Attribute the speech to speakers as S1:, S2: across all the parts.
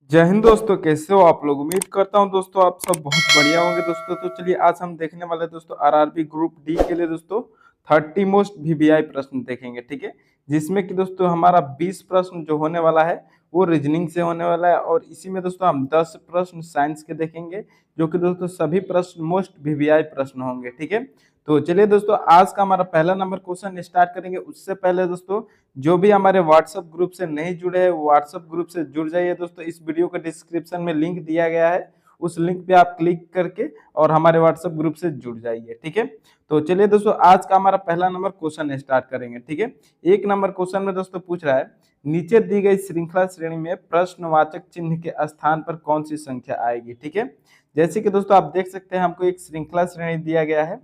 S1: जय हिंद दोस्तों, कैसे हो आप लोग। उम्मीद करता हूं दोस्तों आप सब बहुत बढ़िया होंगे दोस्तों। तो चलिए आज हम देखने वाले दोस्तों आरआरबी ग्रुप डी के लिए दोस्तों 30 मोस्ट वीवीआई प्रश्न देखेंगे, ठीक है। जिसमें कि दोस्तों हमारा 20 प्रश्न जो होने वाला है वो रीजनिंग से होने वाला है, और इसी में दोस्तों हम 10 प्रश्न साइंस के देखेंगे, जो कि दोस्तों सभी प्रश्न मोस्ट वीवीआई प्रश्न होंगे, ठीक है। तो चलिए दोस्तों आज का हमारा पहला नंबर क्वेश्चन स्टार्ट करेंगे। उससे पहले दोस्तों जो भी हमारे व्हाट्सएप ग्रुप से नहीं जुड़े हैं व्हाट्सएप ग्रुप से जुड़ जाइए दोस्तों। इस वीडियो के डिस्क्रिप्शन में लिंक दिया गया है, उस लिंक पे आप क्लिक करके और हमारे व्हाट्सएप ग्रुप से जुड़ जाइए, ठीक है। तो चलिए दोस्तों आज का हमारा पहला नंबर क्वेश्चन स्टार्ट करेंगे, ठीक है। एक नंबर क्वेश्चन में दोस्तों पूछ रहा है, नीचे दी गई श्रृंखला श्रेणी में प्रश्नवाचक चिन्ह के स्थान पर कौन सी संख्या आएगी, ठीक है। जैसे कि दोस्तों आप देख सकते हैं हमको एक श्रृंखला श्रेणी दिया गया है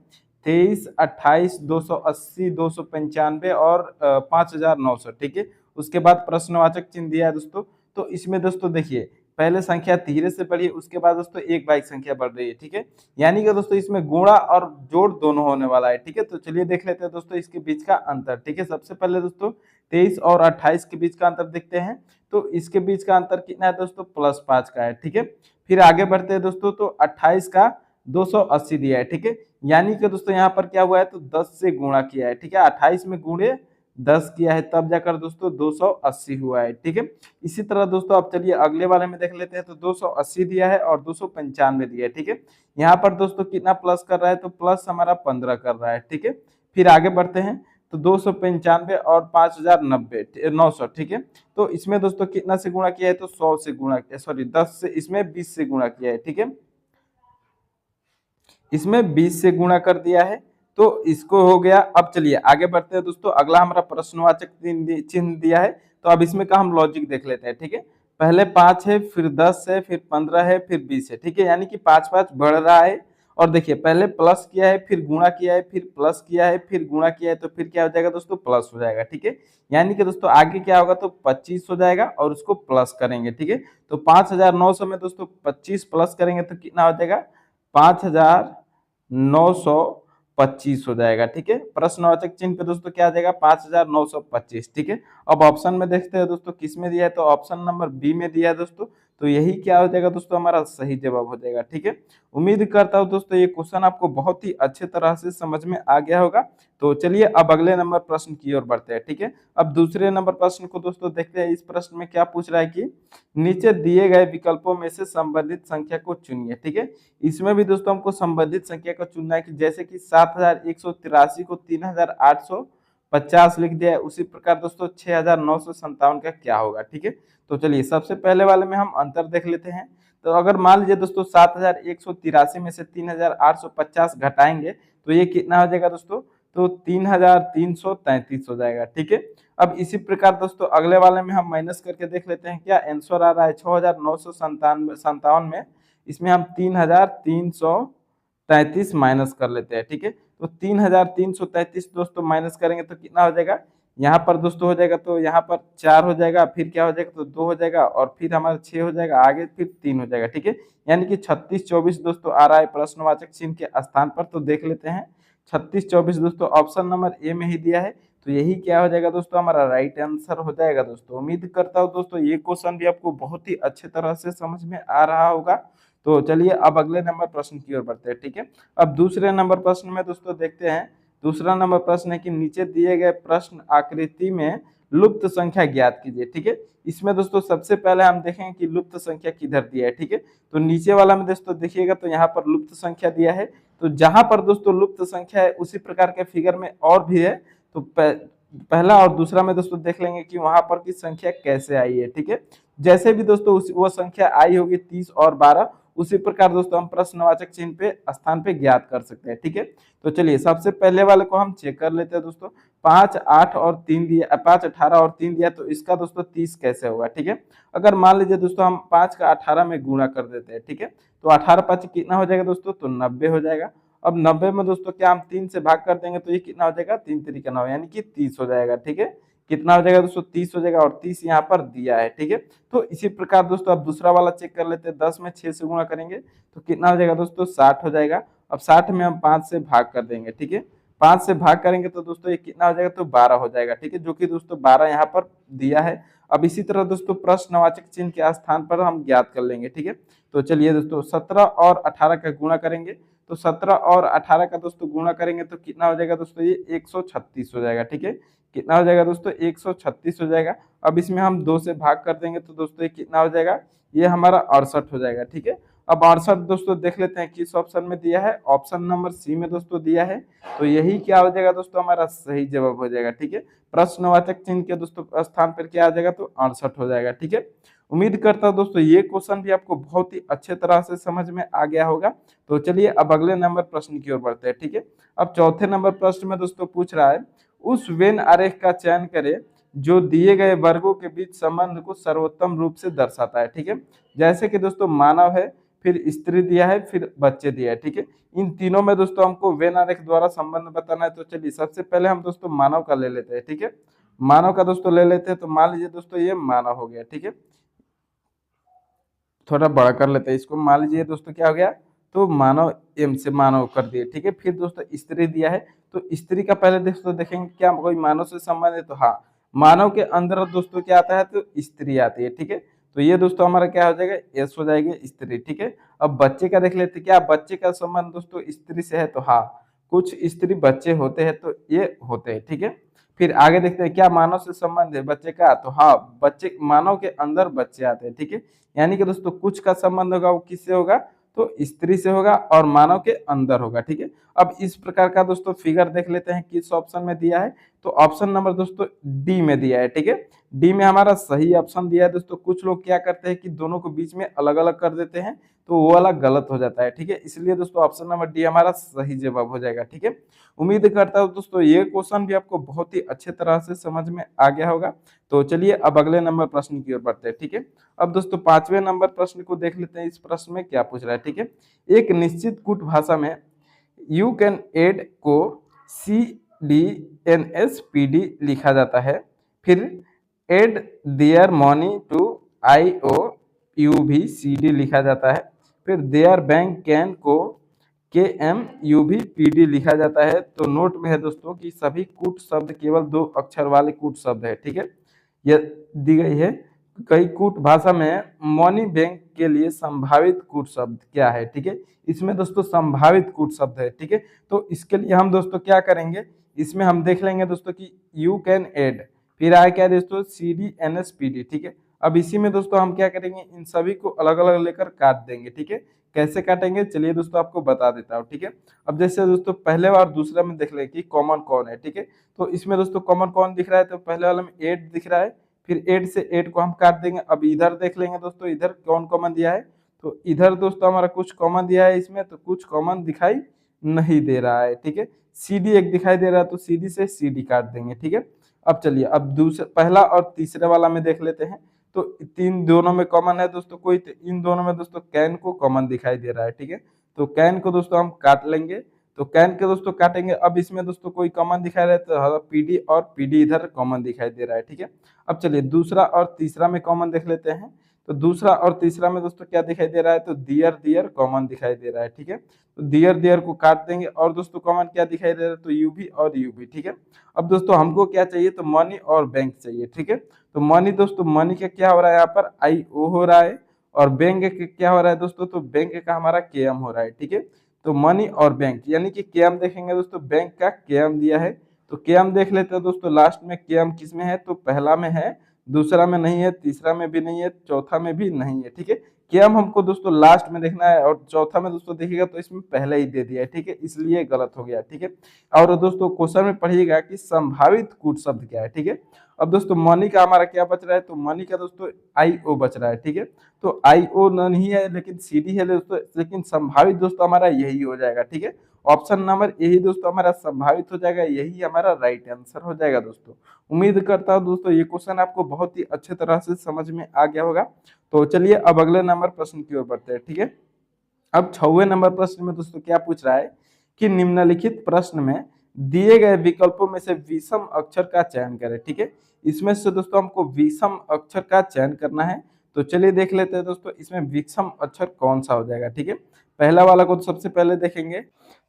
S1: 23, 28, 280, 295 और 5900, ठीक है। उसके बाद प्रश्नवाचक चिन्ह दिया है दोस्तों। तो इसमें दोस्तों देखिए पहले संख्या धीरे से बढ़ी, उसके बाद दोस्तों एक बाइक संख्या बढ़ रही है, ठीक है। यानी कि दोस्तों इसमें गुणा और जोड़ दोनों होने वाला है, ठीक है। तो चलिए देख लेते हैं दोस्तों इसके बीच का अंतर, ठीक है। सबसे पहले दोस्तों 23 और 28 के बीच का अंतर देखते हैं। तो इसके बीच का अंतर कितना है दोस्तों, +5 का है, ठीक है। फिर आगे बढ़ते हैं दोस्तों, तो 28 का 280 दिया है, ठीक है। यानी कि दोस्तों यहाँ पर क्या हुआ है, तो 10 से गुणा किया है, ठीक है। 28 में गुणे 10 किया है, तब जाकर दोस्तों 280 हुआ है, ठीक है। इसी तरह दोस्तों आप चलिए अगले वाले में देख लेते हैं। तो 280 दिया है और 295 दिया है, ठीक है। यहाँ पर दोस्तों कितना प्लस कर रहा है, तो प्लस हमारा 15 कर रहा है, ठीक है। फिर आगे बढ़ते हैं, तो 295 और 5090 ठीक है। तो इसमें दोस्तों कितना से गुणा किया है, तो 100 से गुणा, सॉरी 10 से, इसमें 20 से गुणा किया है, ठीक है। इसमें 20 से गुणा कर दिया है, तो इसको हो गया। अब चलिए आगे बढ़ते हैं दोस्तों। अगला हमारा प्रश्नवाचक चिन्ह दिया है, तो अब इसमें का हम लॉजिक देख लेते हैं, ठीक है। पहले 5 है, फिर 10 है, फिर 15 है, फिर 20 है, ठीक है। यानी कि 5 5 बढ़ रहा है। और देखिए पहले प्लस किया है, फिर गुणा किया है, फिर प्लस किया है, फिर गुणा किया है, तो फिर क्या हो जाएगा दोस्तों, प्लस हो जाएगा, ठीक है। यानी कि दोस्तों आगे क्या होगा, तो 25 हो जाएगा और उसको प्लस करेंगे, ठीक है। तो 5900 में दोस्तों 25 प्लस करेंगे तो कितना हो जाएगा, 5925 हो जाएगा, ठीक है। प्रश्नवाचक चिन्ह पे दोस्तों क्या आ जाएगा, 5925, ठीक है। अब ऑप्शन में देखते हैं दोस्तों किस में दिया है, तो ऑप्शन नंबर बी में दिया है दोस्तों। तो यही क्या हो जाएगा दोस्तों, हमारा सही जवाब हो जाएगा, ठीक है। उम्मीद करता हूं दोस्तों ये क्वेश्चन आपको बहुत ही अच्छे तरह से समझ में आ गया होगा। तो चलिए अब अगले नंबर प्रश्न की ओर बढ़ते हैं, ठीक है। अब दूसरे नंबर प्रश्न को दोस्तों देखते हैं। इस प्रश्न में क्या पूछ रहा है कि नीचे दिए गए विकल्पों में से संबंधित संख्या को चुनिए, ठीक है। इसमें भी दोस्तों हमको संबंधित संख्या का चुनना है, कि जैसे कि 7183 को 3850 लिख दिया है, उसी प्रकार दोस्तों 6957 का क्या होगा, ठीक है। तो चलिए सबसे पहले वाले में हम अंतर देख लेते हैं। तो अगर मान लीजिए दोस्तों 7183 में से 3850 घटाएंगे तो ये कितना हो जाएगा दोस्तों, तो 3333 हो जाएगा, ठीक है। अब इसी प्रकार दोस्तों अगले वाले में हम माइनस करके देख लेते हैं, क्या आंसर आ रहा है 6957 में। इसमें हम 3333 माइनस कर लेते हैं, ठीक है। तो 3333 दोस्तों माइनस करेंगे तो कितना हो जाएगा, यहाँ पर दोस्तों हो जाएगा, तो यहाँ पर 4 हो जाएगा, फिर क्या हो जाएगा, तो 2 हो जाएगा, और फिर हमारा 6 हो जाएगा, आगे फिर 3 हो जाएगा, ठीक है। यानी कि 3624 दोस्तों आ रहा है प्रश्नवाचक चिन्ह के स्थान पर। तो देख लेते हैं 3624 दोस्तों ऑप्शन नंबर ए में ही दिया है। तो यही क्या हो जाएगा दोस्तों, हमारा राइट आंसर हो जाएगा दोस्तों। उम्मीद करता हूँ दोस्तों ये क्वेश्चन भी आपको बहुत ही अच्छे तरह से समझ में आ रहा होगा। तो चलिए अब अगले नंबर प्रश्न की ओर बढ़ते हैं, ठीक है। अब दूसरे नंबर प्रश्न में दोस्तों देखते हैं। दूसरा नंबर प्रश्न है कि नीचे दिए गए प्रश्न आकृति में लुप्त संख्या ज्ञात कीजिए, ठीक है। इसमें दोस्तों सबसे पहले हम देखेंगे कि लुप्त संख्या किधर दिया है, ठीक है। तो नीचे वाला में दोस्तों देखिएगा, तो यहाँ पर लुप्त संख्या दिया है। तो जहां पर दोस्तों लुप्त संख्या है उसी प्रकार के फिगर में और भी है। तो पहला और दूसरा में दोस्तों देख लेंगे कि वहां पर की संख्या कैसे आई है, ठीक है। जैसे भी दोस्तों वो संख्या आई होगी 30 और 12, उसी प्रकार दोस्तों हम प्रश्नवाचक चिन्ह पे स्थान पे ज्ञात कर सकते हैं, ठीक है। तो चलिए सबसे पहले वाले को हम चेक कर लेते हैं दोस्तों। 5 8 और 3 दिया, 5 18 और 3 दिया, तो इसका दोस्तों 30 कैसे होगा, ठीक है। अगर मान लीजिए दोस्तों हम 5 का 18 में गुणा कर देते हैं, ठीक है। तो 18 5 कितना हो जाएगा दोस्तों, तो 90 हो जाएगा। अब 90 में दोस्तों क्या हम 3 से भाग कर देंगे, तो ये कितना हो जाएगा, 3 3 9, यानी कि 30 हो जाएगा, ठीक है। कितना हो जाएगा दोस्तों, 30 हो जाएगा, और 30 यहाँ पर दिया है, ठीक है। तो इसी प्रकार दोस्तों अब दूसरा वाला चेक कर लेते हैं। 10 में 6 से गुणा करेंगे तो कितना हो जाएगा दोस्तों, 60 हो जाएगा। अब 60 में हम 5 से भाग कर देंगे, ठीक है। 5 से भाग करेंगे तो दोस्तों ये कितना हो जाएगा, तो 12 हो जाएगा, ठीक है। जो कि दोस्तों 12 यहाँ पर दिया है। अब इसी तरह दोस्तों प्रश्नवाचक चिन्ह के स्थान पर हम ज्ञात कर लेंगे, ठीक है। तो चलिए दोस्तों 17 और 18 का गुणा करेंगे, तो 17 और 18 का दोस्तों गुणा करेंगे तो कितना हो जाएगा दोस्तों, ये 136 हो जाएगा, ठीक है। कितना हो जाएगा दोस्तों, 136 हो जाएगा। अब इसमें हम 2 से भाग कर देंगे तो दोस्तों ये कितना हो जाएगा, ये हमारा 68 हो जाएगा, ठीक है। अब 68 दोस्तों देख लेते हैं किस ऑप्शन में दिया है, ऑप्शन नंबर सी में दोस्तों दिया है। तो यही क्या हो जाएगा दोस्तों, हमारा सही जवाब हो जाएगा, ठीक है। प्रश्नवाचक चिन्ह के दोस्तों स्थान पर क्या आ जाएगा, तो 68 हो जाएगा, ठीक है। उम्मीद करता हूं दोस्तों ये क्वेश्चन भी आपको बहुत ही अच्छे तरह से समझ में आ गया होगा। तो चलिए अब अगले नंबर प्रश्न की ओर बढ़ते हैं, ठीक है। अब चौथे नंबर प्रश्न में दोस्तों पूछ रहा है, उस वेन आरेख का चयन करें जो दिए गए वर्गों के बीच संबंध को सर्वोत्तम रूप से दर्शाता है, ठीक है। जैसे कि दोस्तों मानव है, फिर स्त्री दिया है, फिर बच्चे दिया है, ठीक है। इन तीनों में दोस्तों हमको वेन आरेख द्वारा संबंध बताना है। तो चलिए सबसे पहले हम दोस्तों मानव का ले लेते हैं, ठीक है। मानव का दोस्तों ले लेते हैं, तो मान लीजिए दोस्तों ये मानव हो गया, ठीक है। थोड़ा बड़ा कर लेते हैं इसको, मान लीजिए दोस्तों क्या हो गया, तो मानव एम से मानव कर दिए, ठीक है। फिर दोस्तों स्त्री दिया है, तो स्त्री का पहले दोस्तों देखेंगे क्या कोई मानव से संबंध है, तो हाँ मानव के अंदर दोस्तों क्या आता है, तो स्त्री आती है, ठीक है। तो ये दोस्तों हमारा क्या हो जाएगा, एस हो जाएगी स्त्री, ठीक है। अब बच्चे का देख लेते क्या बच्चे का संबंध दोस्तों स्त्री से है, तो हाँ कुछ स्त्री बच्चे होते हैं तो ये होते हैं, ठीक है। फिर आगे देखते हैं क्या मानव से संबंध है बच्चे का, तो हाँ बच्चे मानव के अंदर बच्चे आते हैं, ठीक है। यानी कि दोस्तों कुछ का संबंध होगा वो किससे होगा, तो स्त्री से होगा और मानव के अंदर होगा, ठीक है। अब इस प्रकार का दोस्तों फिगर देख लेते हैं किस ऑप्शन में दिया है, तो ऑप्शन नंबर दोस्तों डी में दिया है, ठीक है। डी में हमारा सही ऑप्शन दिया है दोस्तों। कुछ लोग क्या करते हैं कि दोनों को बीच में अलग अलग कर देते हैं, तो वो वाला गलत हो जाता है, ठीक है। इसलिए दोस्तों ऑप्शन नंबर डी हमारा सही जवाब हो जाएगा, ठीक है। उम्मीद करता हूँ दोस्तों ये क्वेश्चन भी आपको बहुत ही अच्छे तरह से समझ में आ गया होगा। तो चलिए अब अगले नंबर प्रश्न की ओर बढ़ते हैं, ठीक है। अब दोस्तों 5वें नंबर प्रश्न को देख लेते हैं। इस प्रश्न में क्या पूछ रहा है, ठीक है। एक निश्चित कूट भाषा में यू कैन एड को C D N S P D लिखा जाता है, फिर add their money to I O U भी सी डी लिखा जाता है, फिर देयर बैंक कैन को के एम यू भी पी डी लिखा जाता है। तो नोट में है दोस्तों कि सभी कूट शब्द केवल 2 अक्षर वाले कूट शब्द है, ठीक है। यह दी गई है कई कूट भाषा में मनी बैंक के लिए संभावित कूट शब्द क्या है, ठीक है। इसमें दोस्तों संभावित कूट शब्द है, ठीक है। तो इसके लिए हम दोस्तों क्या करेंगे, इसमें हम देख लेंगे दोस्तों कि यू कैन एड, फिर आए क्या दोस्तों C D N S P D, ठीक है। अब इसी में दोस्तों हम क्या करेंगे, इन सभी को अलग अलग लेकर काट देंगे, ठीक है। कैसे काटेंगे चलिए दोस्तों आपको बता देता हूँ, ठीक है। अब जैसे दोस्तों पहले और दूसरा में देख लें कि कॉमन कौन है, ठीक है। तो इसमें दोस्तों कॉमन कौन दिख रहा है, तो पहले वाले में 8 दिख रहा है, फिर 8 से 8 को हम काट देंगे। अब इधर देख लेंगे दोस्तों, इधर कौन कॉमन दिया है, तो इधर दोस्तों हमारा कुछ कॉमन दिया है इसमें, तो कुछ कॉमन दिखाई नहीं दे रहा है, ठीक है। सी डी एक दिखाई दे रहा है, तो सी डी से सी डी काट देंगे, ठीक है। अब चलिए अब दूसरा पहला और तीसरे वाला में देख लेते हैं। तो तीन दोनों में कॉमन है दोस्तों कोई, तो इन दोनों में दोस्तों कैन को कॉमन दिखाई दे रहा है, ठीक है। तो कैन को दोस्तों हम काट लेंगे, तो कैन के दोस्तों काटेंगे। अब इसमें दोस्तों कोई कॉमन दिखाई रहा है, तो पीडी और पीडी इधर कॉमन दिखाई दे रहा है, ठीक है। अब चलिए दूसरा और तीसरा में कॉमन देख लेते हैं। तो दूसरा और तीसरा में दोस्तों क्या दिखाई दे रहा है, तो दियर दियर कॉमन दिखाई दे रहा है, ठीक है। तो दियर दियर को काट देंगे और दोस्तों कॉमन क्या दिखाई दे रहा है, तो यूवी और यूवी, ठीक है। अब दोस्तों हमको क्या चाहिए, तो मनी और बैंक चाहिए, ठीक है। तो मनी दोस्तों मनी का क्या हो रहा है, यहाँ पर आई ओ हो रहा है, और बैंक का क्या हो रहा है दोस्तों, तो बैंक का हमारा के एम हो रहा है, ठीक है। तो मनी और बैंक यानी कि के एम देखेंगे दोस्तों, बैंक का के एम दिया है, तो के एम देख लेते हैं दोस्तों। लास्ट में के एम किस में है, तो पहला में है, दूसरा में नहीं है, तीसरा में भी नहीं है, चौथा में भी नहीं है, ठीक है। के एम हमको दोस्तों लास्ट में देखना है, और चौथा में दोस्तों देखिएगा तो इसमें पहले ही दे दिया है, ठीक है, इसलिए गलत हो गया, ठीक है। और दोस्तों क्वेश्चन में पढ़िएगा कि संभावित कूट शब्द क्या है, ठीक है। अब दोस्तों मनी का हमारा क्या बच रहा है, तो मनी का दोस्तों आई ओ बच रहा है, ठीक है। तो आई ओ नहीं है लेकिन सी डी है दोस्तों, लेकिन संभावित दोस्तों हमारा यही हो जाएगा, ठीक है। ऑप्शन नंबर यही दोस्तों हमारा संभावित हो जाएगा, यही हमारा राइट आंसर हो जाएगा दोस्तों। उम्मीद करता हूँ दोस्तों ये क्वेश्चन आपको बहुत ही अच्छे तरह से समझ में आ गया होगा। तो चलिए अब अगले नंबर प्रश्न की ओर बढ़ते हैं, ठीक है। अब 6वें नंबर प्रश्न में दोस्तों क्या पूछ रहा है कि निम्नलिखित प्रश्न में दिए गए विकल्पों में से विषम अक्षर का चयन करें, ठीक है। इसमें से दोस्तों हमको विषम अक्षर का चयन करना है। तो चलिए देख लेते हैं दोस्तों इसमें विषम अक्षर कौन सा हो जाएगा, ठीक है। पहला वाला को तो सबसे पहले देखेंगे,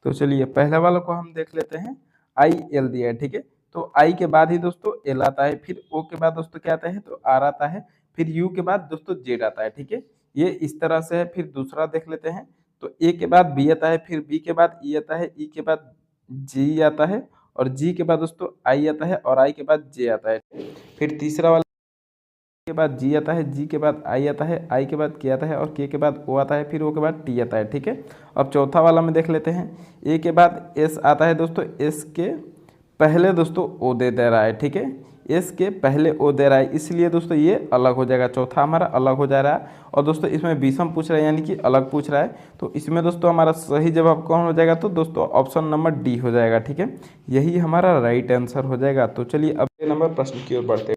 S1: तो चलिए पहला वाला को हम देख लेते हैं, आई एल दिया है, ठीक है। तो आई के बाद ही दोस्तों एल आता है, फिर ओ के बाद दोस्तों क्या आता है तो आर आता है, फिर यू के बाद दोस्तों जेड आता है। ठीक है, ये इस तरह से है। फिर दूसरा देख लेते हैं, तो ए के बाद बी आता है, फिर बी के बाद ई आता है, ई के बाद जी आता है, और जी के बाद दोस्तों आई आता है, और आई के बाद जे आता है। फिर तीसरा वाला के बाद जी आता है, जी के बाद आई आता है, आई के बाद के आता है, और के बाद ओ आता है, फिर ओ के बाद टी आता है। ठीक है, अब चौथा वाला में देख लेते हैं, ए के बाद एस आता है दोस्तों, एस के पहले दोस्तों ओ दे दे रहा है। ठीक है, एस के पहले ओ दे रहा है, इसलिए दोस्तों ये अलग हो जाएगा, चौथा हमारा अलग हो जा रहा है। और दोस्तों इसमें विषम पूछ रहा है, यानी कि अलग पूछ रहा है, तो इसमें दोस्तों हमारा सही जवाब कौन हो जाएगा, तो दोस्तों ऑप्शन नंबर डी हो जाएगा। ठीक है, यही हमारा राइट आंसर हो जाएगा। तो चलिए अब नंबर प्रश्न की ओर बढ़ते हैं।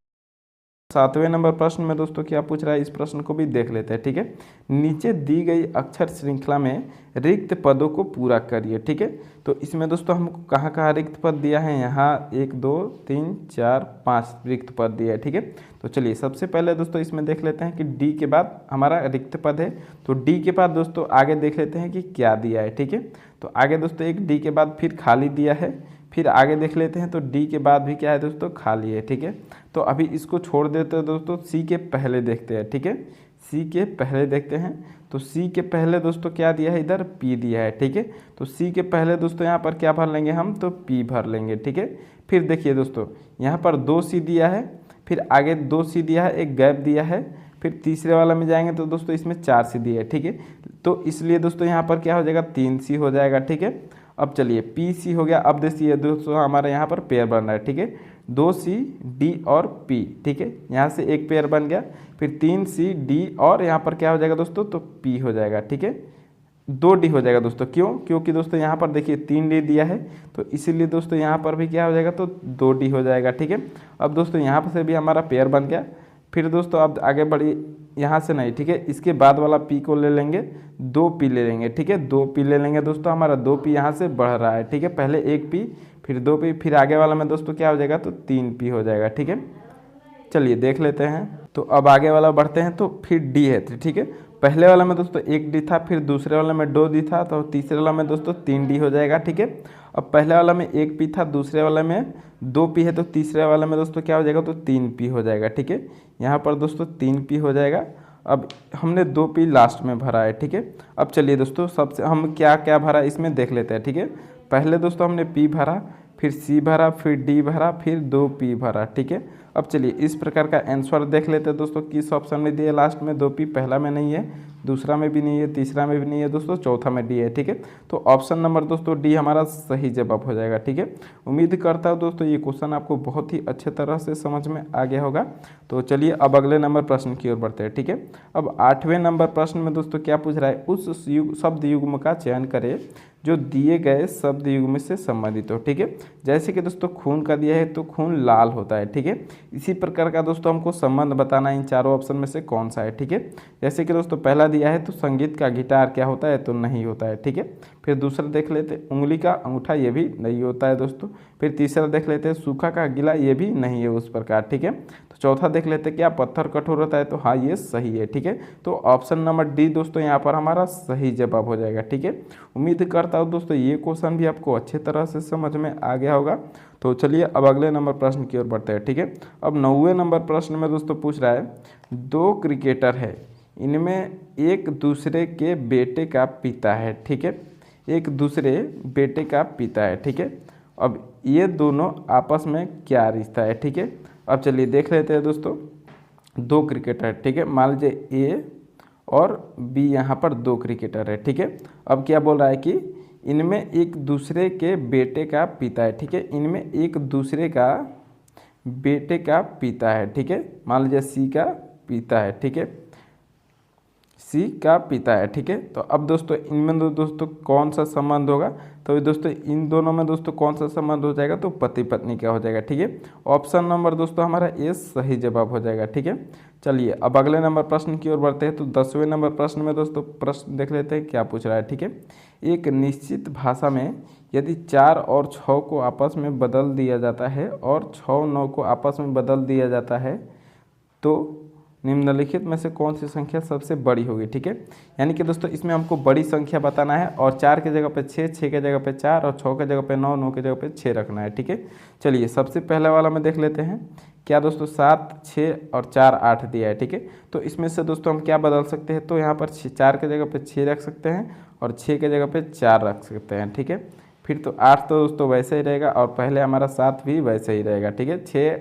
S1: 7वें नंबर प्रश्न में दोस्तों क्या पूछ रहा है, इस प्रश्न को भी देख लेते हैं। ठीक है, नीचे दी गई अक्षर श्रृंखला में रिक्त पदों को पूरा करिए। ठीक है, तो इसमें दोस्तों हमको कहाँ कहाँ रिक्त पद दिया है, यहाँ 1 2 3 4 5 रिक्त पद दिया है। ठीक है, तो चलिए सबसे पहले दोस्तों इसमें देख लेते हैं कि डी के बाद हमारा रिक्त पद है, तो डी के बाद दोस्तों आगे देख लेते हैं कि क्या दिया है। ठीक है, तो आगे दोस्तों एक डी के बाद फिर खाली दिया है, फिर आगे देख लेते हैं तो डी के बाद भी क्या है दोस्तों खाली है। ठीक है, तो अभी इसको छोड़ देते हैं दोस्तों, सी के पहले देखते हैं। ठीक है, सी के पहले देखते हैं, तो सी के पहले दोस्तों क्या दिया है, इधर पी दिया है। ठीक है, तो सी के पहले दोस्तों यहाँ पर क्या भर लेंगे हम, तो पी भर लेंगे। ठीक है, फिर देखिए दोस्तों यहाँ पर 2 सी दिया है, फिर आगे 2 सी दिया है, एक गैप दिया है, फिर तीसरे वाला में जाएंगे तो दोस्तों इसमें 4 सी दिया है। ठीक है, तो इसलिए दोस्तों यहाँ पर क्या हो जाएगा, 3 सी हो जाएगा। ठीक है, अब चलिए पी सी हो गया। अब देखिए दोस्तों हमारे यहाँ पर पेयर बन रहा है। ठीक है, 2 सी डी और पी। ठीक है, यहाँ से एक पेयर बन गया, फिर 3 सी डी और यहाँ पर क्या हो जाएगा दोस्तों, तो पी हो जाएगा। ठीक है, 2 डी हो जाएगा दोस्तों, क्यों, क्योंकि दोस्तों यहाँ पर देखिए 3 डी दिया है, तो इसीलिए दोस्तों यहाँ पर भी क्या हो जाएगा, तो 2 डी हो जाएगा। ठीक है, अब दोस्तों यहाँ पर से भी हमारा पेयर बन गया। फिर दोस्तों अब आगे बढ़िए, यहाँ से नहीं। ठीक है, इसके बाद वाला पी को ले लेंगे, 2 पी ले लेंगे। ठीक है, 2 पी ले लेंगे दोस्तों, हमारा 2 पी यहाँ से बढ़ रहा है। ठीक है, पहले 1 पी, फिर 2 पी, फिर आगे वाला में दोस्तों क्या हो जाएगा, तो 3 पी हो जाएगा। ठीक है, चलिए देख लेते हैं, तो अब आगे वाला बढ़ते हैं, तो फिर डी है। ठीक है, पहले वाला में दोस्तों 1 डी था, फिर दूसरे वाला में 2 डी था, तो तीसरे वाला में दोस्तों 3 डी हो जाएगा। ठीक है, अब पहले वाला में 1 पी था, दूसरे वाला में 2 पी है, तो तीसरे वाला में दोस्तों क्या हो जाएगा, तो 3 पी हो जाएगा। ठीक है, यहाँ पर दोस्तों 3 पी हो जाएगा। अब हमने 2 पी लास्ट में भरा है। ठीक है, अब चलिए दोस्तों सबसे हम क्या क्या भरा इसमें देख लेते हैं। ठीक है, पहले दोस्तों हमने पी भरा, फिर सी भरा, फिर डी भरा, फिर 2 पी भरा। ठीक है, अब चलिए इस प्रकार का आंसर देख लेते हैं दोस्तों, किस ऑप्शन में दिए लास्ट में, 2 पी पहला में नहीं है, दूसरा में भी नहीं है, तीसरा में भी नहीं है दोस्तों, चौथा में डी है। ठीक है, तो ऑप्शन नंबर दोस्तों डी हमारा सही जवाब हो जाएगा। ठीक है, उम्मीद करता हूँ दोस्तों ये क्वेश्चन आपको बहुत ही अच्छे तरह से समझ में आ गया होगा। तो चलिए अब अगले नंबर प्रश्न की ओर बढ़ते हैं। ठीक है, अब 8वें नंबर प्रश्न में दोस्तों क्या पूछ रहा है, उस शब्द युग्म का चयन करें जो दिए गए शब्द युग्म से संबंधित हो। ठीक है, जैसे कि दोस्तों खून का दिया है, तो खून लाल होता है। ठीक है, इसी प्रकार का दोस्तों हमको संबंध बताना है, इन चारों ऑप्शन में से कौन सा है। ठीक है, जैसे कि दोस्तों पहला दिया है, तो संगीत का गिटार क्या होता है, तो नहीं होता है। ठीक है, फिर दूसरा देख लेते हैं, उंगली का अंगूठा, ये भी नहीं होता है दोस्तों। फिर तीसरा देख लेते हैं, सूखा का गीला, ये भी नहीं है उस प्रकार। ठीक है, तो चौथा देख लेते हैं, क्या पत्थर कठोर होता है, तो हाँ ये सही है। ठीक है, तो ऑप्शन नंबर डी दोस्तों यहाँ पर हमारा सही जवाब हो जाएगा। ठीक है, उम्मीद करता हूँ दोस्तों ये क्वेश्चन भी आपको अच्छे तरह से समझ में आ गया होगा। तो चलिए अब अगले नंबर प्रश्न की ओर बढ़ते हैं। ठीक है, अब 9वें नंबर प्रश्न में दोस्तों पूछ रहा है, 2 क्रिकेटर है, इनमें एक दूसरे के बेटे का पिता है। ठीक है, एक दूसरे बेटे का पिता है। ठीक है, अब ये दोनों आपस में क्या रिश्ता है। ठीक है, अब चलिए देख लेते हैं दोस्तों, 2 क्रिकेटर। ठीक है, मान लीजिए ए और बी, यहाँ पर 2 क्रिकेटर है। ठीक है, अब क्या बोल रहा है कि इनमें एक दूसरे के बेटे का पिता है। ठीक है, इनमें एक दूसरे का बेटे का पिता है। ठीक है, मान लीजिए सी का पिता है। ठीक है, सी का पिता है। ठीक है, तो अब दोस्तों इनमें दोस्तों कौन सा संबंध होगा, तो दोस्तों इन दोनों में दोस्तों कौन सा संबंध हो जाएगा, तो पति पत्नी का हो जाएगा। ठीक है, ऑप्शन नंबर दोस्तों हमारा ए सही जवाब हो जाएगा। ठीक है, चलिए अब अगले नंबर प्रश्न की ओर बढ़ते हैं। तो 10वें नंबर प्रश्न में दोस्तों प्रश्न देख लेते हैं क्या पूछ रहा है। ठीक है, एक निश्चित भाषा में यदि 4 और 6 को आपस में बदल दिया जाता है और 6 9 को आपस में बदल दिया जाता है, तो निम्नलिखित में से कौन सी संख्या सबसे बड़ी होगी, ठीक है। यानी कि दोस्तों इसमें हमको बड़ी संख्या बताना है और 4 की जगह पे 6, 6 की जगह पे 4 और 6 की जगह पे 9, 9 की जगह पे 6 रखना है, ठीक है। चलिए सबसे पहले वाला में देख लेते हैं। क्या दोस्तों 7, 6 और 4, 8 दिया है, ठीक है। तो इसमें से दोस्तों हम क्या बदल सकते हैं, तो यहाँ पर 4 की जगह पे 6 रख सकते हैं और 6 की जगह पे 4 रख सकते हैं, ठीक है। फिर तो 8 तो दोस्तों वैसे ही रहेगा और पहले हमारा 7 भी वैसे ही रहेगा, ठीक है। 6,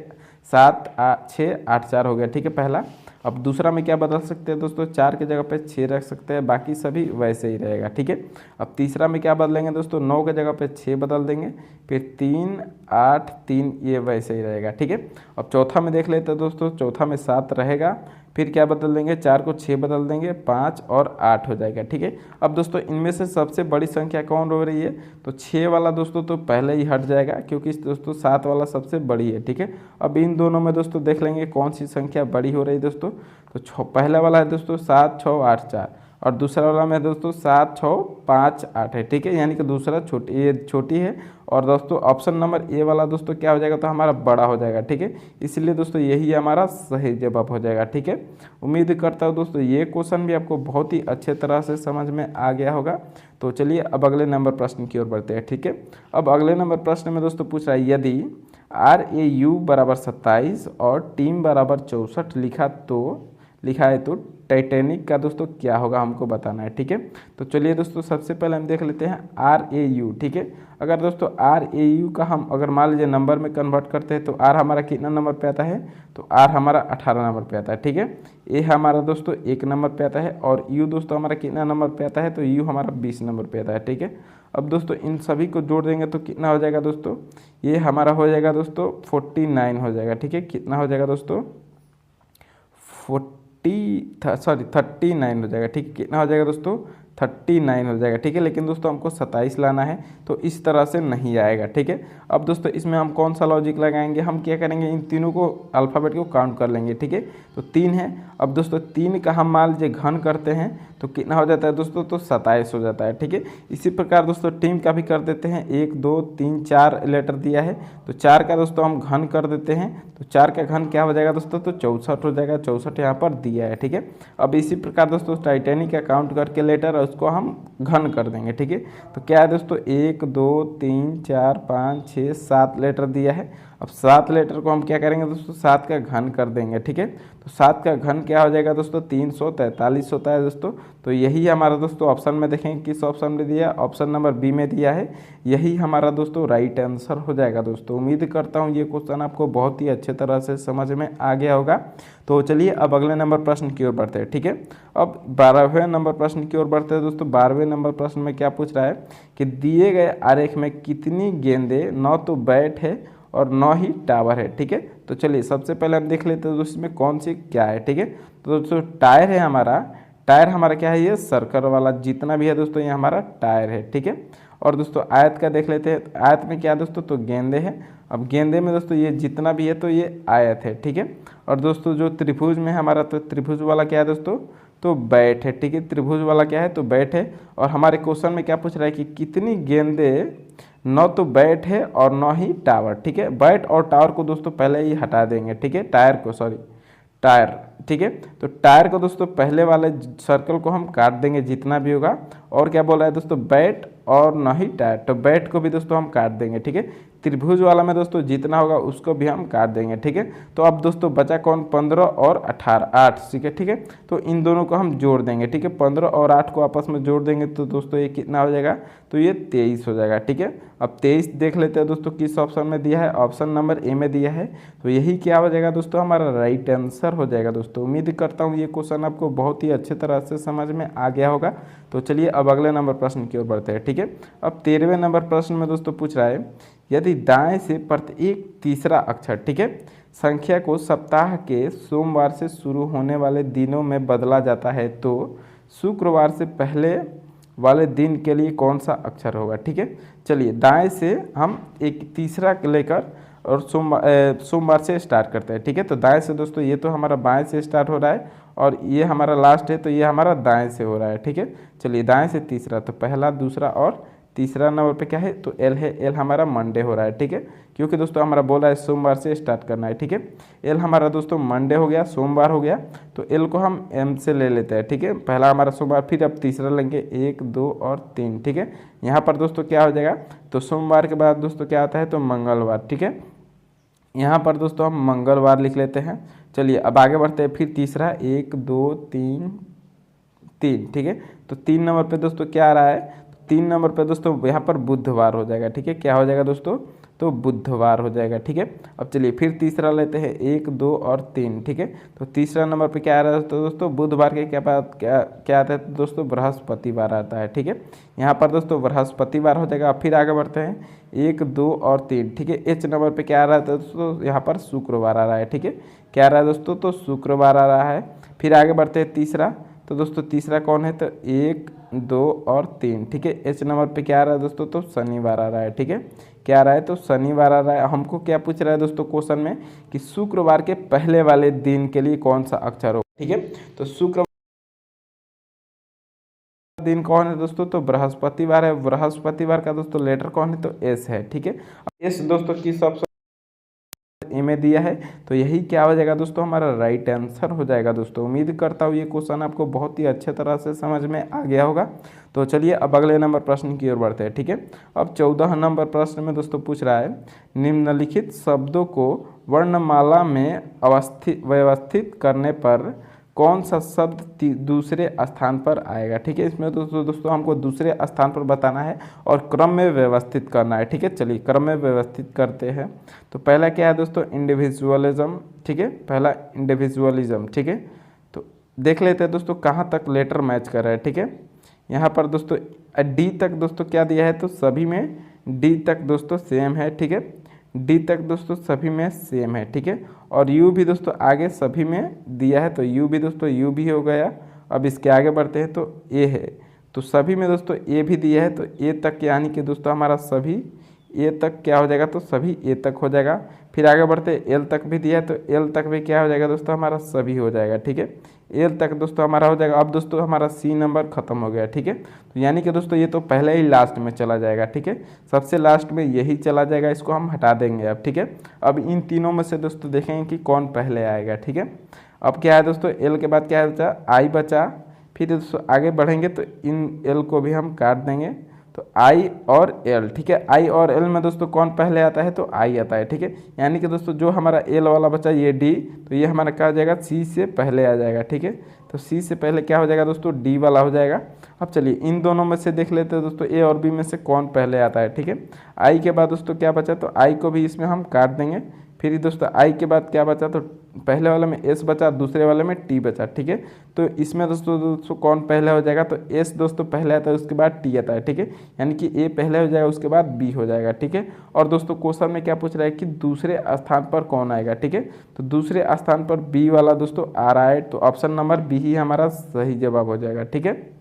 S1: 7, 6, 8, 4 हो गया, ठीक है पहला। अब दूसरा में क्या बदल सकते हैं दोस्तों, 4 की जगह पे 6 रख सकते हैं, बाकी सभी वैसे ही रहेगा, ठीक है। अब तीसरा में क्या बदलेंगे दोस्तों, 9 की जगह पे 6 बदल देंगे, फिर 3, 8, 3 ये वैसे ही रहेगा, ठीक है। अब चौथा में देख लेते हैं दोस्तों, चौथा में 7 रहेगा, फिर क्या बदल देंगे, 4 को 6 बदल देंगे, 5 और 8 हो जाएगा, ठीक है। अब दोस्तों इनमें से सबसे बड़ी संख्या कौन हो रही है, तो 6 वाला दोस्तों तो पहले ही हट जाएगा क्योंकि दोस्तों 7 वाला सबसे बड़ी है, ठीक है। अब इन दोनों में दोस्तों देख लेंगे कौन सी संख्या बड़ी हो रही है दोस्तों, तो पहला वाला है दोस्तों 7, 6, 8, 4 और दूसरा वाला में दोस्तों 7, 6, 5, 8 है, ठीक है। यानी कि दूसरा ये छोटी है और दोस्तों ऑप्शन नंबर ए वाला दोस्तों क्या हो जाएगा, तो हमारा बड़ा हो जाएगा, ठीक है। इसलिए दोस्तों यही हमारा सही जवाब हो जाएगा, ठीक है। उम्मीद करता हूँ दोस्तों ये क्वेश्चन भी आपको बहुत ही अच्छे तरह से समझ में आ गया होगा। तो चलिए अब अगले नंबर प्रश्न की ओर बढ़ते हैं, ठीक है। अब अगले नंबर प्रश्न में दोस्तों पूछ रहा है, यदि RAU बराबर 27 और टीम बराबर 64 लिखा है तो टाइटैनिक का दोस्तों क्या होगा हमको बताना है, ठीक है। तो चलिए दोस्तों सबसे पहले हम देख लेते हैं RAU, ठीक है। अगर दोस्तों RAU का हम अगर मान लीजिए नंबर में कन्वर्ट करते हैं तो R हमारा कितना नंबर पे आता है, तो R हमारा 18 नंबर पे आता है, ठीक है। A हमारा दोस्तों 1 नंबर पे आता है और U दोस्तों हमारा कितना नंबर पे आता है, तो U हमारा 20 नंबर पे आता है, ठीक है। अब दोस्तों इन सभी को जोड़ देंगे तो कितना हो जाएगा दोस्तों, ये हमारा हो जाएगा दोस्तों 49 हो जाएगा, ठीक है। कितना हो जाएगा दोस्तों 39 हो जाएगा, ठीक है। कितना हो जाएगा दोस्तों 39 हो जाएगा, ठीक है। लेकिन दोस्तों हमको 27 लाना है तो इस तरह से नहीं आएगा, ठीक है। अब दोस्तों इसमें हम कौन सा लॉजिक लगाएंगे, हम क्या करेंगे, इन तीनों को अल्फ़ाबेट को काउंट कर लेंगे, ठीक है। तो 3 है, अब दोस्तों 3 का हम मान लीजिए घन करते हैं तो कितना हो जाता है दोस्तों, तो 27 हो जाता है, ठीक है। इसी प्रकार दोस्तों टीम का भी कर देते हैं, 1, 2, 3, 4 लेटर दिया है तो 4 का दोस्तों हम घन कर देते हैं, तो 4 का घन क्या हो जाएगा दोस्तों, तो 64 हो जाएगा, 64 यहाँ पर दिया है, ठीक है। अब इसी प्रकार दोस्तों टाइटैनिक का काउंट करके लेटर उसको हम घन कर देंगे, ठीक है। तो क्या है दोस्तों 1, 2, 3, 4, 5, 6, 7 लेटर दिया है। अब 7 लेटर को हम क्या करेंगे दोस्तों, 7 का घन कर देंगे, ठीक है। तो 7 का घन क्या हो जाएगा दोस्तों, 343 होता है दोस्तों। तो यही हमारा दोस्तों ऑप्शन में देखेंगे किस ऑप्शन में दिया, ऑप्शन नंबर बी में दिया है, यही हमारा दोस्तों राइट आंसर हो जाएगा दोस्तों। उम्मीद करता हूँ ये क्वेश्चन आपको बहुत ही अच्छे तरह से समझ में आ गया होगा। तो चलिए अब अगले नंबर प्रश्न की ओर बढ़ते हैं, ठीक है। अब 12वें नंबर प्रश्न की ओर बढ़ते हैं दोस्तों। 12वें नंबर प्रश्न में क्या पूछ रहा है कि दिए गए आरेख में कितनी गेंदें न तो बैट है और न ही टावर है, ठीक है। तो चलिए सबसे पहले हम देख लेते हैं दोस्तों इसमें कौन सी क्या है, ठीक है। तो दोस्तों टायर है हमारा, टायर हमारा क्या है, ये सर्कल वाला जितना भी है दोस्तों ये हमारा टायर है, ठीक है। और दोस्तों आयत का देख लेते हैं, आयत में क्या दोस्तों, तो गेंदे है। अब गेंदे में दोस्तों ये जितना भी है तो ये आयत है, ठीक है। और दोस्तों जो त्रिभुज में हमारा, तो त्रिभुज वाला क्या है दोस्तों, तो बैट है, ठीक है। त्रिभुज वाला क्या है, तो बैट है। और हमारे क्वेश्चन में क्या पूछ रहा है कि कितनी गेंदे न तो बैट है और न ही टावर, ठीक है। बैट और टावर को दोस्तों पहले ही हटा देंगे, ठीक है। टायर, ठीक है। तो टायर को दोस्तों पहले वाले सर्कल को हम काट देंगे जितना भी होगा। और क्या बोल रहा है दोस्तों, बैट और न ही टायर, तो बैट को भी दोस्तों हम काट देंगे, ठीक है। त्रिभुज वाला में दोस्तों जितना होगा उसको भी हम काट देंगे, ठीक है। तो अब दोस्तों बचा कौन, 15 और 18, 8, ठीक है, ठीक है। तो इन दोनों को हम जोड़ देंगे, ठीक है। 15 और 8 को आपस में जोड़ देंगे तो दोस्तों ये कितना हो जाएगा, तो ये 23 हो जाएगा, ठीक है। अब 23 देख लेते हैं दोस्तों किस ऑप्शन में दिया है, ऑप्शन नंबर ए में दिया है। तो यही क्या हो जाएगा दोस्तों, हमारा राइट आंसर हो जाएगा दोस्तों। उम्मीद करता हूँ ये क्वेश्चन आपको बहुत ही अच्छे तरह से समझ में आ गया होगा। तो चलिए अब अगले नंबर प्रश्न की ओर बढ़ते हैं, ठीक है। अब 13वें नंबर प्रश्न में दोस्तों पूछ रहा है, यदि दाएं से प्रत्येक तीसरा अक्षर, ठीक है, संख्या को सप्ताह के सोमवार से शुरू होने वाले दिनों में बदला जाता है तो शुक्रवार से पहले वाले दिन के लिए कौन सा अक्षर होगा, ठीक है। चलिए दाएं से हम एक तीसरा लेकर और सोमवार से स्टार्ट करते हैं, ठीक है। तो दाएं से दोस्तों ये तो हमारा बाएं से स्टार्ट हो रहा है और ये हमारा लास्ट है तो ये हमारा दाएं से हो रहा है, ठीक है। चलिए दाएं से तीसरा, तो पहला, दूसरा और तीसरा नंबर पे क्या है तो एल है, एल हमारा मंडे हो रहा है, ठीक है, क्योंकि दोस्तों हमारा बोला है सोमवार से स्टार्ट करना है, ठीक है। एल हमारा दोस्तों मंडे हो गया, सोमवार हो गया, तो एल को हम एम से ले लेते हैं, ठीक है। पहला हमारा सोमवार, फिर अब तीसरा लेंगे 1 2 और 3, ठीक है। यहाँ पर दोस्तों क्या हो जाएगा तो सोमवार के बाद दोस्तों क्या आता है तो मंगलवार, ठीक है। यहाँ पर दोस्तों हम मंगलवार लिख लेते हैं। चलिए अब आगे बढ़ते हैं, फिर तीसरा 1 2 3 3, ठीक है। तो 3 नंबर पे दोस्तों क्या आ रहा है, 3 नंबर पे दोस्तों यहाँ पर बुधवार हो जाएगा, ठीक है। क्या हो जाएगा दोस्तों तो बुधवार हो जाएगा, ठीक है। अब चलिए फिर तीसरा लेते हैं 1 2 और 3, ठीक है। तो तीसरा नंबर पे क्या आ रहा है तो दोस्तों बुधवार के क्या बात क्या आता है तो दोस्तों बृहस्पतिवार आता है, ठीक है। यहाँ पर दोस्तों बृहस्पतिवार हो जाएगा। अब फिर आगे बढ़ते हैं 1 2 और 3, ठीक है। एच नंबर पे क्या आ रहा है दोस्तों यहाँ पर शुक्रवार आ रहा है, ठीक है। क्या आ रहा है दोस्तों तो शुक्रवार आ रहा है। फिर आगे बढ़ते हैं तीसरा, तो दोस्तों तीसरा कौन है तो 1 2 और 3, ठीक है। एच नंबर पे क्या आ रहा है दोस्तों तो शनिवार आ रहा है, ठीक है। क्या आ रहा है तो शनिवार आ रहा है। हमको क्या पूछ रहा है दोस्तों क्वेश्चन में कि शुक्रवार के पहले वाले दिन के लिए कौन सा अक्षर हो, ठीक है। तो शुक्रवार दिन कौन है दोस्तों तो बृहस्पतिवार है। बृहस्पतिवार का दोस्तों लेटर कौन है तो एस है, ठीक है। एस दोस्तों किस ऑप्शन ए में दिया है, तो यही क्या हो जाएगा दोस्तों हमारा राइट आंसर हो जाएगा दोस्तों। उम्मीद करता हूँ ये क्वेश्चन आपको बहुत ही अच्छे तरह से समझ में आ गया होगा। तो चलिए अब अगले नंबर प्रश्न की ओर बढ़ते हैं, ठीक है। अब 14 नंबर प्रश्न में दोस्तों पूछ रहा है निम्नलिखित शब्दों को वर्णमाला में व्यवस्थित करने पर कौन सा शब्द दूसरे स्थान पर आएगा, ठीक है। इसमें दोस्तों हमको दूसरे स्थान पर बताना है और क्रम में व्यवस्थित करना है, ठीक है। चलिए क्रम में व्यवस्थित करते हैं। तो पहला क्या है दोस्तों इंडिविजुअलिज्म, ठीक है। पहला इंडिविजुअलिज्म, ठीक है। तो देख लेते हैं दोस्तों कहाँ तक लेटर मैच कर रहा है, ठीक है। यहाँ पर दोस्तों डी तक दोस्तों क्या दिया है तो सभी में डी तक दोस्तों सेम है, ठीक है। डी तक दोस्तों सभी में सेम है, ठीक है। और यू भी दोस्तों आगे सभी में दिया है, तो यू भी दोस्तों यू भी हो गया। अब इसके आगे बढ़ते हैं तो ए है, तो सभी में दोस्तों ए भी दिया है, तो ए तक यानी कि दोस्तों हमारा सभी ए तक क्या हो जाएगा तो सभी ए तक हो जाएगा। फिर आगे बढ़ते एल तक भी दिया है, तो एल तक भी क्या हो जाएगा दोस्तों हमारा सभी हो जाएगा, ठीक है। एल तक दोस्तों हमारा हो जाएगा। अब दोस्तों हमारा सी नंबर खत्म हो गया, ठीक है। तो यानी कि दोस्तों ये तो पहले ही लास्ट में चला जाएगा, ठीक है। सबसे लास्ट में यही चला जाएगा, इसको हम हटा देंगे अब, ठीक है। अब इन तीनों में से दोस्तों देखेंगे कि कौन पहले आएगा, ठीक है। अब क्या है दोस्तों एल के बाद क्या है बचा आई बचा। फिर दोस्तों आगे बढ़ेंगे तो इन एल को भी हम काट देंगे, तो आई और एल, ठीक है। आई और एल में दोस्तों कौन पहले आता है तो आई आता है, ठीक है। यानी कि दोस्तों जो हमारा एल वाला बचा ये डी, तो ये हमारा क्या हो जाएगा सी से पहले आ जाएगा, ठीक है। तो सी से पहले क्या हो जाएगा दोस्तों डी वाला हो जाएगा। अब चलिए इन दोनों में से देख लेते हैं दोस्तों ए और बी में से कौन पहले आता है, ठीक है। आई के बाद दोस्तों क्या बचा तो आई को भी इसमें हम काट देंगे। फिर दोस्तों आई के बाद क्या बचा तो पहले वाले में एस बचा, दूसरे वाले में टी बचा, ठीक है। तो इसमें दोस्तों कौन पहले हो जाएगा तो एस दोस्तों पहले आता है, उसके बाद टी आता है, ठीक है। यानी कि ए पहले हो जाएगा, उसके बाद बी हो जाएगा, ठीक है। और दोस्तों क्वेश्चन में क्या पूछ रहा है कि दूसरे स्थान पर कौन आएगा, ठीक है। तो दूसरे स्थान पर बी वाला दोस्तों आ रहा है, तो ऑप्शन नंबर बी ही हमारा सही जवाब हो जाएगा, ठीक है।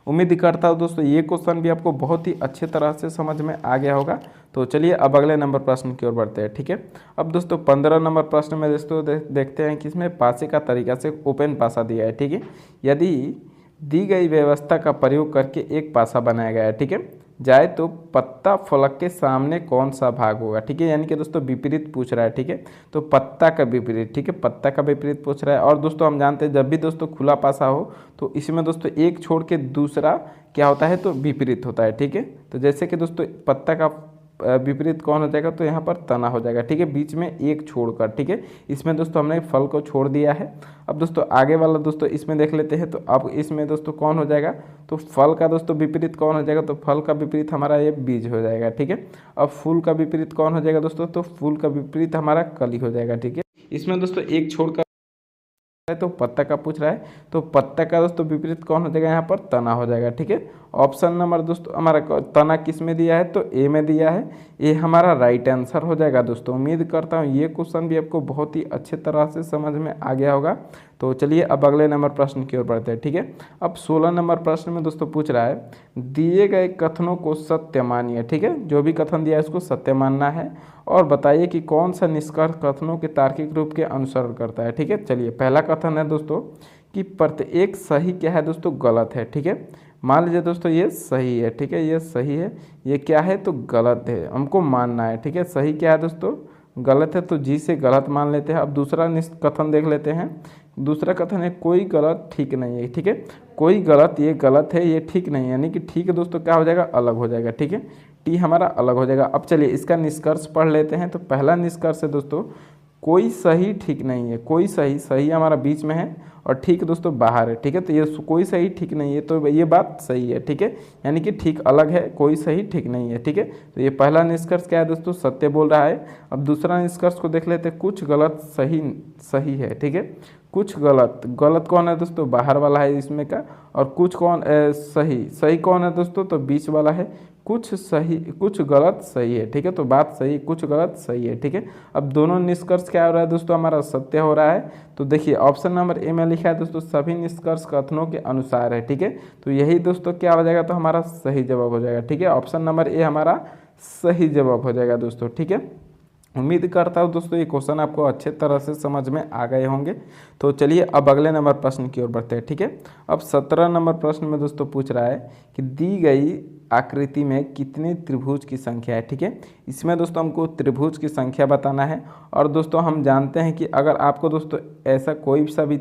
S1: उम्मीद करता हूँ दोस्तों ये क्वेश्चन भी आपको बहुत ही अच्छे तरह से समझ में आ गया होगा। तो चलिए अब अगले नंबर प्रश्न की ओर बढ़ते हैं, ठीक है। अब दोस्तों 15 नंबर प्रश्न में दोस्तों देखते हैं कि इसमें पासे का तरीका से ओपन पासा दिया है, ठीक है। यदि दी गई व्यवस्था का प्रयोग करके एक पासा बनाया गया है, ठीक है, जाए तो पत्ता फलक के सामने कौन सा भाग होगा, ठीक है। यानी कि दोस्तों विपरीत पूछ रहा है, ठीक है। तो पत्ता का विपरीत, ठीक है, पत्ता का विपरीत पूछ रहा है। और दोस्तों हम जानते हैं जब भी दोस्तों खुला पासा हो तो इसमें दोस्तों एक छोड़ के दूसरा क्या होता है तो विपरीत होता है, ठीक है। तो जैसे कि दोस्तों पत्ता का विपरीत कौन हो जाएगा तो यहाँ पर तना हो जाएगा, ठीक है, बीच में एक छोड़कर, ठीक है। इसमें दोस्तों हमने फल को छोड़ दिया है। अब दोस्तों आगे वाला दोस्तों इसमें देख लेते हैं, तो अब इसमें दोस्तों कौन हो जाएगा तो फल का दोस्तों विपरीत कौन हो जाएगा तो फल का विपरीत हमारा ये बीज हो जाएगा, ठीक है। अब फूल का विपरीत कौन हो जाएगा दोस्तों तो फूल का विपरीत हमारा कली हो जाएगा, ठीक है। इसमें दोस्तों एक छोड़कर तो पत्ता का पूछ रहा है, तो पत्ता का दोस्तों विपरीत कौन हो जाएगा यहाँ पर तना हो जाएगा, ठीक है। ऑप्शन नंबर दोस्तों हमारा तना किस में दिया है तो ए में दिया है, ए हमारा राइट आंसर हो जाएगा दोस्तों। उम्मीद करता हूँ ये क्वेश्चन भी आपको बहुत ही अच्छे तरह से समझ में आ गया होगा। तो चलिए अब अगले नंबर प्रश्न की ओर बढ़ते हैं, ठीक है। अब 16 नंबर प्रश्न में दोस्तों पूछ रहा है दिए गए कथनों को सत्य मानिए, ठीक है। जो भी कथन दिया है उसको सत्य मानना है और बताइए कि कौन सा निष्कर्ष कथनों के तार्किक रूप के अनुसरण करता है, ठीक है। चलिए पहला कथन है दोस्तों कि प्रत्येक सही क्या है दोस्तों गलत है, ठीक है। मान लीजिए दोस्तों ये सही है, ठीक है, ये सही है, ये क्या है तो गलत है, हमको मानना है, ठीक है। सही क्या है दोस्तों, गलत है, तो जी से गलत मान लेते हैं। अब दूसरा कथन देख लेते हैं। दूसरा कथन है कोई गलत ठीक नहीं है, ठीक है, कोई गलत, ये गलत है, ये ठीक नहीं है, यानी कि ठीक है दोस्तों क्या हो जाएगा, अलग हो जाएगा, ठीक है, टी हमारा अलग हो जाएगा। अब चलिए इसका निष्कर्ष पढ़ लेते हैं। तो पहला निष्कर्ष है दोस्तों कोई सही ठीक नहीं है, कोई सही, सही हमारा बीच में है और ठीक दोस्तों बाहर है, ठीक है, तो ये कोई सही ठीक नहीं है, तो ये बात सही है, ठीक है, यानी कि ठीक अलग है, कोई सही ठीक नहीं है, ठीक है। तो ये पहला निष्कर्ष क्या है दोस्तों, सत्य बोल रहा है। अब दूसरा निष्कर्ष को देख लेते हैं, कुछ गलत सही सही है, ठीक है, कुछ गलत, गलत कौन है दोस्तों, बाहर वाला है इसमें का, और कुछ कौन सही, सही कौन है दोस्तों, तो बीच वाला है, कुछ सही कुछ गलत सही है, ठीक है, तो बात सही, कुछ गलत सही है, ठीक है। अब दोनों निष्कर्ष क्या हो रहा है दोस्तों, हमारा सत्य हो रहा है। तो देखिए ऑप्शन नंबर ए में लिखा है दोस्तों सभी निष्कर्ष कथनों के अनुसार है, ठीक है, तो यही दोस्तों क्या हो जाएगा, तो हमारा सही जवाब हो जाएगा, ठीक है, ऑप्शन नंबर ए हमारा सही जवाब हो जाएगा दोस्तों, ठीक है। उम्मीद करता हूँ दोस्तों ये क्वेश्चन आपको अच्छे तरह से समझ में आ गए होंगे। तो चलिए अब अगले नंबर प्रश्न की ओर बढ़ते हैं, ठीक है। अब 17 नंबर प्रश्न में दोस्तों पूछ रहा है कि दी गई आकृति में कितने त्रिभुज की संख्या है, ठीक है। इसमें दोस्तों हमको त्रिभुज की संख्या बताना है। और दोस्तों हम जानते हैं कि अगर आपको दोस्तों ऐसा कोई सा भी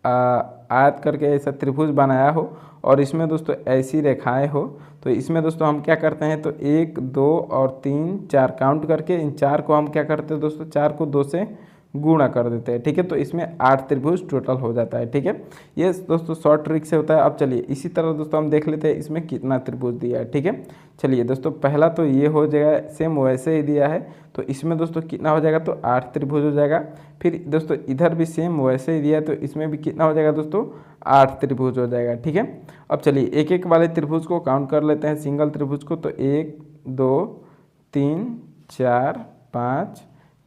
S1: आयत करके ऐसा त्रिभुज बनाया हो और इसमें दोस्तों ऐसी रेखाएं हो, तो इसमें दोस्तों हम क्या करते हैं, तो 1 2 और 3 4 काउंट करके इन 4 को हम क्या करते हैं दोस्तों, 4 को 2 से गुणा कर देते हैं, ठीक है, तो इसमें 8 त्रिभुज टोटल हो जाता है, ठीक है। ये दोस्तों शॉर्ट ट्रिक से होता है। अब चलिए इसी तरह दोस्तों हम देख लेते हैं इसमें कितना त्रिभुज दिया है, ठीक है। चलिए दोस्तों पहला तो ये हो जाएगा, सेम वैसे ही दिया है, तो इसमें दोस्तों कितना हो जाएगा, तो 8 त्रिभुज हो जाएगा। फिर दोस्तों इधर भी सेम वैसे ही दिया है, तो इसमें भी कितना हो जाएगा दोस्तों, 8 त्रिभुज हो जाएगा, ठीक है। अब चलिए एक एक वाले त्रिभुज को काउंट कर लेते हैं, सिंगल त्रिभुज को, तो 1 2 3 4 5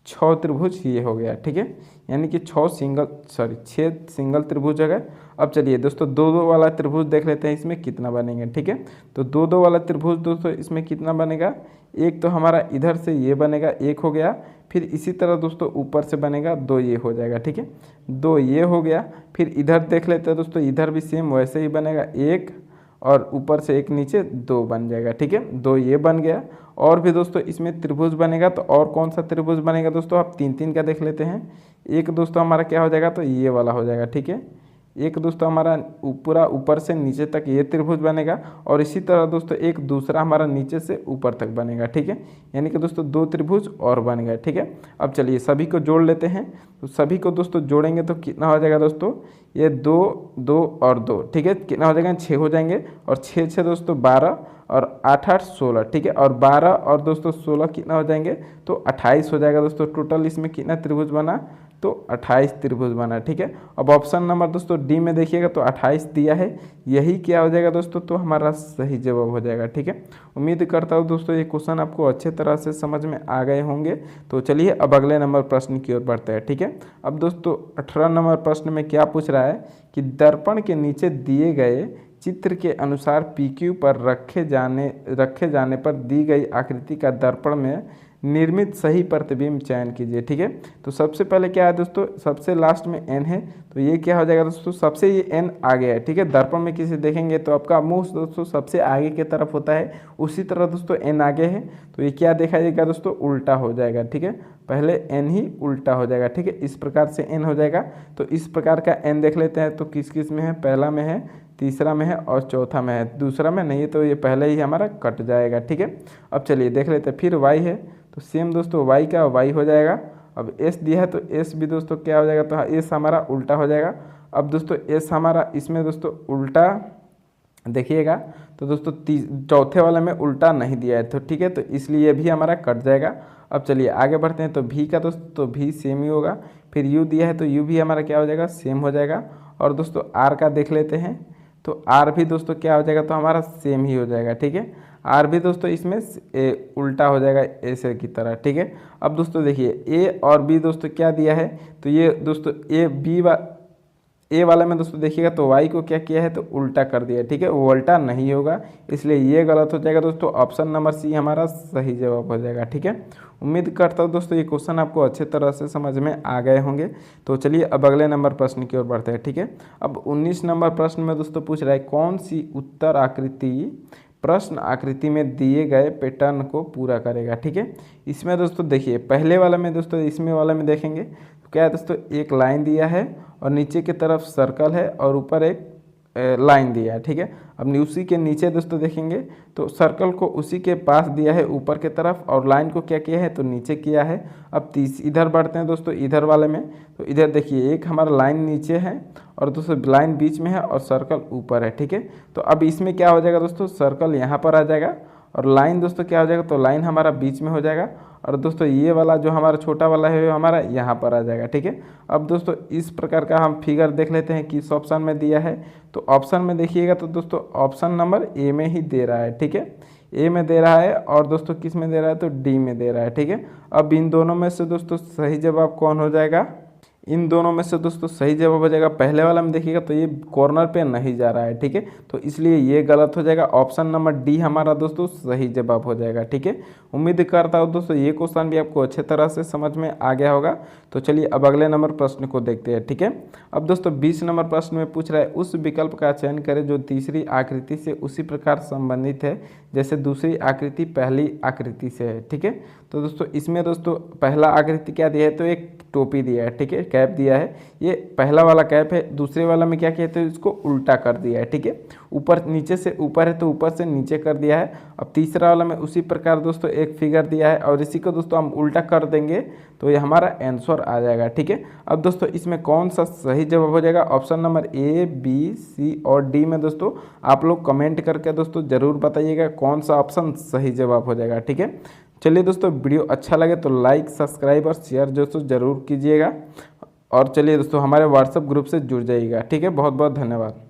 S1: 6 त्रिभुज ये हो गया, ठीक है, यानी कि 6 सिंगल त्रिभुज हो गए। अब चलिए दोस्तों 2 2 वाला त्रिभुज देख लेते हैं इसमें कितना बनेगा, ठीक है। तो 2 2 वाला त्रिभुज दोस्तों इसमें कितना बनेगा, एक तो हमारा इधर से ये बनेगा, एक हो गया, फिर इसी तरह दोस्तों ऊपर से बनेगा 2 ये हो जाएगा, ठीक है, 2 ये हो गया। फिर इधर देख लेते हैं दोस्तों, इधर भी सेम वैसे ही बनेगा, 1 और ऊपर से एक नीचे 2 बन जाएगा, ठीक है, 2 ये बन गया। और भी दोस्तों इसमें त्रिभुज बनेगा, तो और कौन सा त्रिभुज बनेगा दोस्तों, आप 3 3 का देख लेते हैं। एक दोस्तों हमारा क्या हो जाएगा, तो ये वाला हो जाएगा, ठीक है, एक दोस्तों हमारा पूरा ऊपर से नीचे तक ये त्रिभुज बनेगा, और इसी तरह दोस्तों एक दूसरा हमारा नीचे से ऊपर तक बनेगा, ठीक है, यानी कि दोस्तों 2 त्रिभुज और बन गए, ठीक है। अब चलिए सभी को जोड़ लेते हैं। तो सभी को दोस्तों जोड़ेंगे तो कितना हो जाएगा दोस्तों, ये 2 2 और 2, ठीक है, कितना हो जाएगा, 6 हो जाएंगे, और 6 6 दोस्तों 12 और 8 8 16, ठीक है, और 12 और दोस्तों 16 कितना हो जाएंगे, तो 28 हो जाएगा दोस्तों। टोटल इसमें कितना त्रिभुज बना, तो 28 त्रिभुज बना, ठीक है। अब ऑप्शन नंबर दोस्तों डी में देखिएगा तो 28 दिया है, यही क्या हो जाएगा दोस्तों, तो हमारा सही जवाब हो जाएगा, ठीक है। उम्मीद करता हूँ दोस्तों ये क्वेश्चन आपको अच्छे तरह से समझ में आ गए होंगे। तो चलिए अब अगले नंबर प्रश्न की ओर बढ़ते हैं, ठीक है। अब दोस्तों 18 नंबर प्रश्न में क्या पूछ रहा है कि दर्पण के नीचे दिए गए चित्र के अनुसार PQ पर रखे जाने पर दी गई आकृति का दर्पण में निर्मित सही प्रतिबिंब चयन कीजिए, ठीक है। तो सबसे पहले क्या है दोस्तों, सबसे लास्ट में n है, तो ये क्या हो जाएगा दोस्तों, सबसे ये n आगे है, ठीक है। दर्पण में किसी देखेंगे तो आपका मुंह दोस्तों सबसे आगे की तरफ होता है, उसी तरह दोस्तों n आगे है, तो ये क्या देखा जाएगा दोस्तों, उल्टा हो जाएगा, ठीक है, पहले n ही उल्टा हो जाएगा, ठीक है, इस प्रकार से n हो जाएगा। तो इस प्रकार का n देख लेते हैं, तो किस किस में है, पहला में है, तीसरा में है और चौथा में है, दूसरा में नहीं है, तो ये पहले ही हमारा कट जाएगा, ठीक है। अब चलिए देख लेते हैं, फिर y है, तो सेम दोस्तों y का y हो जाएगा। अब s दिया है तो s भी दोस्तों क्या हो जाएगा, तो s हमारा उल्टा हो जाएगा। अब दोस्तों s हमारा इसमें दोस्तों उल्टा देखिएगा, तो दोस्तों चौथे वाले में उल्टा नहीं दिया है, तो ठीक है, तो इसलिए ये भी हमारा कट जाएगा। अब चलिए आगे बढ़ते हैं, तो v का दोस्तों तो v सेम ही होगा। फिर u दिया है तो u भी हमारा क्या हो जाएगा, सेम हो जाएगा। और दोस्तों r का देख लेते हैं, तो r भी दोस्तों क्या हो जाएगा, तो हमारा सेम ही हो जाएगा, ठीक है, r भी दोस्तों इसमें उल्टा हो जाएगा ऐसे की तरह, ठीक है। अब दोस्तों देखिए a और b दोस्तों क्या दिया है, तो ये दोस्तों ए वाले में दोस्तों देखिएगा तो वाई को क्या किया है तो उल्टा कर दिया है, ठीक है, वो उल्टा नहीं होगा, इसलिए ये गलत हो जाएगा दोस्तों। ऑप्शन नंबर सी हमारा सही जवाब हो जाएगा, ठीक है। उम्मीद करता हूँ दोस्तों ये क्वेश्चन आपको अच्छे तरह से समझ में आ गए होंगे। तो चलिए अब अगले नंबर प्रश्न की ओर बढ़ते हैं, ठीक है। अब 19 नंबर प्रश्न में दोस्तों पूछ रहा है कौन सी उत्तर आकृति प्रश्न आकृति में दिए गए पैटर्न को पूरा करेगा, ठीक है। इसमें दोस्तों देखिए पहले वाला में दोस्तों इसमें वाला में देखेंगे तो क्या है दोस्तों, एक लाइन दिया है और नीचे की तरफ सर्कल है और ऊपर एक लाइन दिया है, ठीक है। अब उसी के नीचे दोस्तों देखेंगे तो सर्कल को उसी के पास दिया है ऊपर के तरफ और लाइन को क्या किया है तो नीचे किया है। अब इधर बढ़ते हैं दोस्तों, इधर वाले में तो इधर देखिए एक हमारा लाइन नीचे है और दोस्तों लाइन बीच में है और सर्कल ऊपर है, ठीक है। तो अब इसमें क्या हो जाएगा दोस्तों, सर्कल यहाँ पर आ जाएगा और लाइन दोस्तों क्या हो जाएगा तो लाइन हमारा बीच में हो जाएगा और दोस्तों ये वाला जो हमारा छोटा वाला है वो हमारा यहाँ पर आ जाएगा, ठीक है। अब दोस्तों इस प्रकार का हम फिगर देख लेते हैं किस ऑप्शन में दिया है। तो ऑप्शन में देखिएगा तो दोस्तों ऑप्शन नंबर ए में ही दे रहा है, ठीक है, ए में दे रहा है और दोस्तों किस में दे रहा है तो डी में दे रहा है, ठीक है। अब इन दोनों में से दोस्तों सही जवाब कौन हो जाएगा, इन दोनों में से दोस्तों सही जवाब हो जाएगा पहले वाला में देखिएगा तो ये कॉर्नर पे नहीं जा रहा है, ठीक है, तो इसलिए ये गलत हो जाएगा। ऑप्शन नंबर डी हमारा दोस्तों सही जवाब हो जाएगा, ठीक है। उम्मीद करता हूँ दोस्तों ये क्वेश्चन भी आपको अच्छे तरह से समझ में आ गया होगा। तो चलिए अब अगले नंबर प्रश्न को देखते हैं, ठीक है। अब दोस्तों 20 नंबर प्रश्न में पूछ रहा है उस विकल्प का चयन करें जो तीसरी आकृति से उसी प्रकार संबंधित है जैसे दूसरी आकृति पहली आकृति से है, ठीक है। तो दोस्तों इसमें दोस्तों पहला आकृति क्या दिया है तो एक टोपी दिया है, ठीक है, कैप दिया है, ये पहला वाला कैप है। दूसरे वाला में क्या कहते हैं इसको उल्टा कर दिया है, ठीक है, ऊपर नीचे से ऊपर है तो ऊपर से नीचे कर दिया है। अब तीसरा वाला में उसी प्रकार दोस्तों एक फिगर दिया है और इसी को दोस्तों हम उल्टा कर देंगे तो ये हमारा आंसर आ जाएगा, ठीक है। अब दोस्तों इसमें कौन सा सही जवाब हो जाएगा, option number A B C और डी में दोस्तों आप लोग कमेंट करके दोस्तों ज़रूर बताइएगा कौन सा ऑप्शन सही जवाब हो जाएगा, ठीक है। चलिए दोस्तों वीडियो अच्छा लगे तो लाइक सब्सक्राइब और शेयर दोस्तों ज़रूर कीजिएगा और चलिए दोस्तों हमारे व्हाट्सएप ग्रुप से जुड़ जाइएगा, ठीक है। बहुत बहुत धन्यवाद।